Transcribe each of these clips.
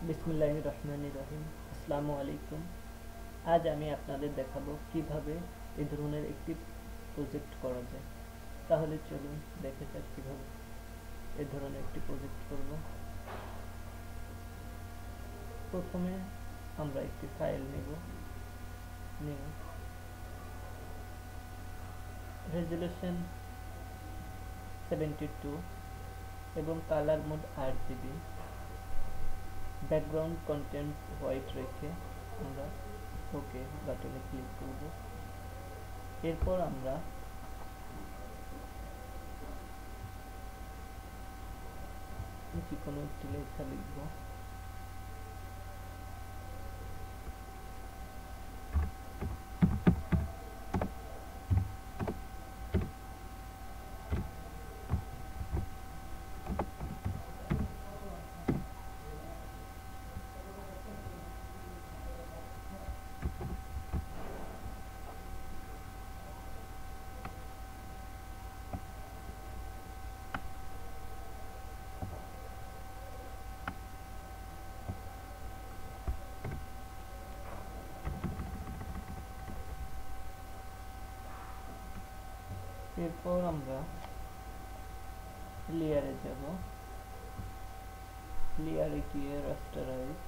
বিসমিল্লাহির রহমানির রহিম। আসসালামু আলাইকুম। আজ আমি আপনাদের দেখাবো কিভাবে এই ধরনের একটি প্রজেক্ট করা যায়। তাহলে চলুন দেখে যাক কিভাবে এই ধরনের একটি প্রজেক্ট করব। প্রথমে আমরা একটি ফাইল নেব, নিয়ে রেজুলেশন 72 এবং colour mode RGB, background content white রেখে আমরা ওকে বাটনে ক্লিক করব। এরপর আমরা যে কোনো একটি লেখা লিখব। এরপর আমরা লেয়ারে যাব, লেয়ারে গিয়ে রাস্টারাইজ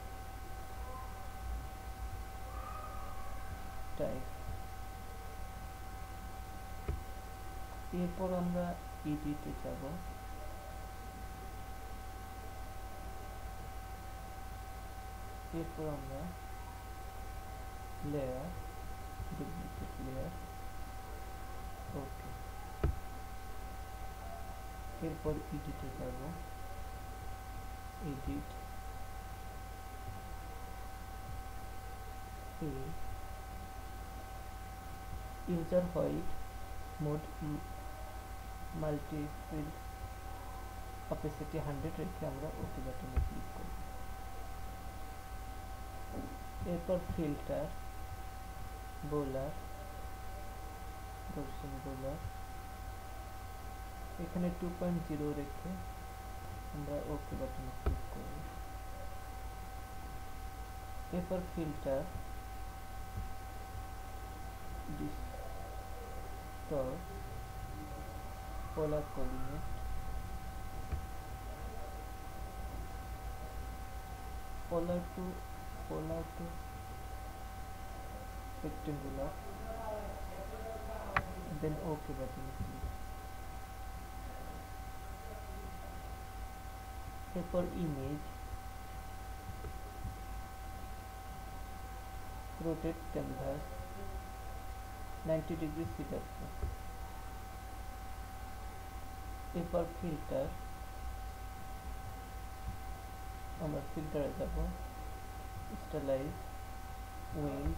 টাইপ। এরপর আমরা এডিটে যাব, এরপর আমরা লেয়ার, ডুপ্লিকেট লেয়ার, ওকে। এরপর এডিটে যাব, এডিট, ইউজার হোয়াইট মোড মাল্টিফিল অপেসিটি 100 রেখে আমরা ওকে বাটনে ক্লিক করব। এরপর ফিল্টার, বোলার, গৌসিয়ান বোলার, এখানে 2.0 রেখে আমরা ওকে বাটনে ক্লিক করব। এরপর filter, distort, polar coordinate, polar to rectangular, then OK button click. এরপর image, rotate canvas 90 degree sit up। এরপর ফিল্টার, আমরা ফিল্টারে যাব, stylize, wind,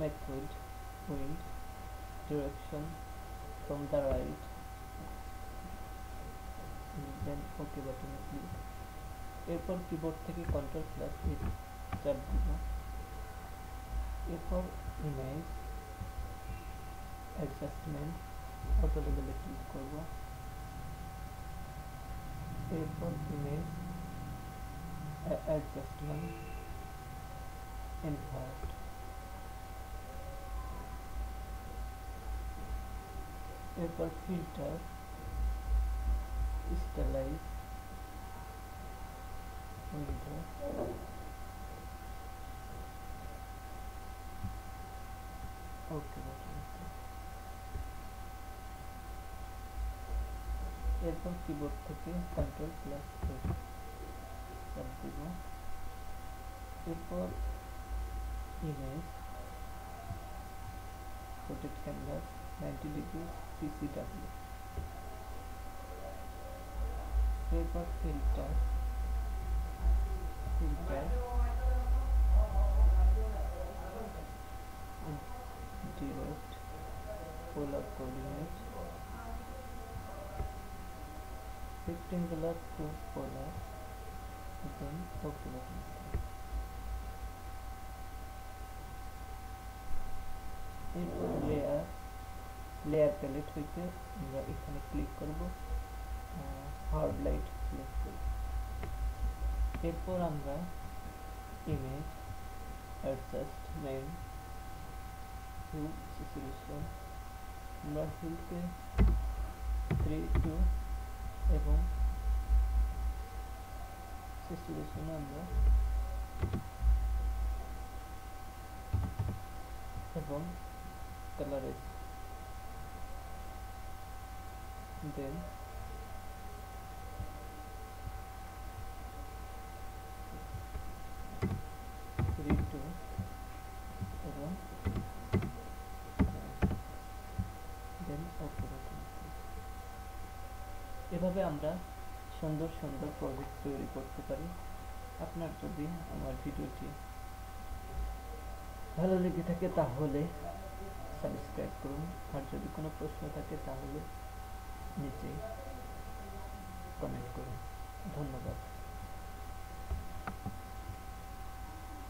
method, wind, direction from the right, then OK button click। এরপর keyboard থেকে Ctrl+A চাপ দিব। এরপর ইমেজ, অ্যাডজাস্টমেন্ট, অটো লেভেলে ক্লিক করব। এরপর ইমেজ, অ্যাডজাস্টমেন্ট, ইনভার্ট। এরপর filter, stylise, window, okay button. এরপর কিবোর্ড থেকে Ctrl+A চাপ দিব। এরপর image, rotate canvas 90 degree CCW। এরপর filter, direct, polar coordinate, rectangular to polar, then OK button। এরপর লেয়ার প্যালেট হইতে আমরা এখানে ক্লিক করব, হার্ড লাইট সিলেক্ট করব। এরপর আমরা ইমেজ অ্যাডজাস্ট নেম হিউ সিচুয়েশন, আমরা হিউকে 3:2 এবং সিচুয়েশনে আমরা এবং কালারেজ, দেন রিটু এবং দেন অপারেটিং। এভাবে আমরা সুন্দর সুন্দর প্রজেক্ট তৈরি করতে পারি। আপনার যদি আমার ভিডিওটি ভালো লেগে থাকে তাহলে সাবস্ক্রাইব করুন, আর যদি কোনো প্রশ্ন থাকে তাহলে নিচে কমেন্ট করুন। ধন্যবাদ।